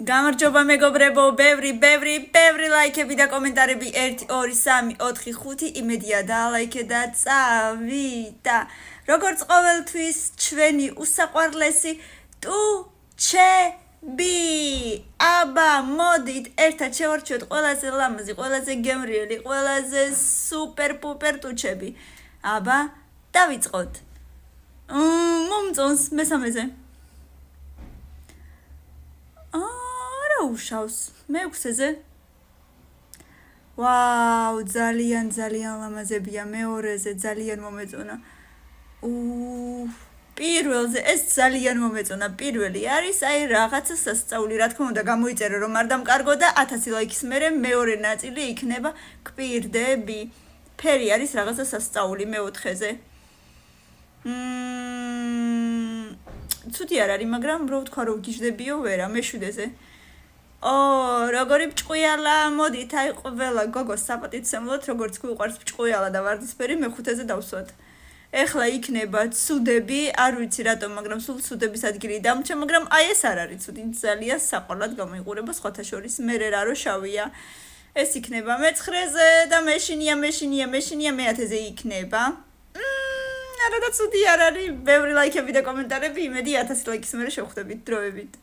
გამარჯობა მეგობრებო, ბევრი ლაიქები და კომენტარები 1 2 3 4 5 იმედია დაალაიქე და წავიდა. როგორც ყოველთვის ჩვენი უსაყვარლესი ტუჩები. აბა მოდით ერთად შევარჩიოთ ყველაზე ლამაზი, ყველაზე გემრიელი, ყველაზე სუპერ პუპერ ტუჩები. აბა დავიწყოთ. მომწონს მესამეზე. უშავს მეექვსეზე ვაუ ძალიან ლამაზებია მეორეზე ძალიან მომეწონა პირველზე ეს ძალიან მომეწონა პირველი არის აი რაღაცა სასწაული რა თქმა უნდა გამოიწერე რომ არ დამკარგო და 1000 ლაიქის მერე მეორე ნაწილი იქნება კვირდები ფერი არის რაღაცა სასწაული მეოთხეზე ცუდი არ არის მაგრამ რო ვთქვა რომ გიждდებიო ვერა მეშვიდეზე როგორი ჭყუიალა მოდით აი ყველა გოგოს საპატიცემლოთ როგორც გვიყვარს ჭყუიალა და ვარდისფერი მეხუთეზე დავსვათ ეხლა იქნება ცუდები არ ვიცი რატომ მაგრამ სულ ცუდების ადგილი დამრჩა მაგრამ აი ეს არ არის ცუდი ძალიან საყოვლად გამოიყურება სხვათა შორის მე რა რო შავია ეს იქნება მე-9-ზე და მეშინია მე-10-ზე იქნება არა და ცუდი არ არის ბევრი ლაიქები და კომენტარები იმედი 1000 ლაიქის მერე შევხვდებით დროებით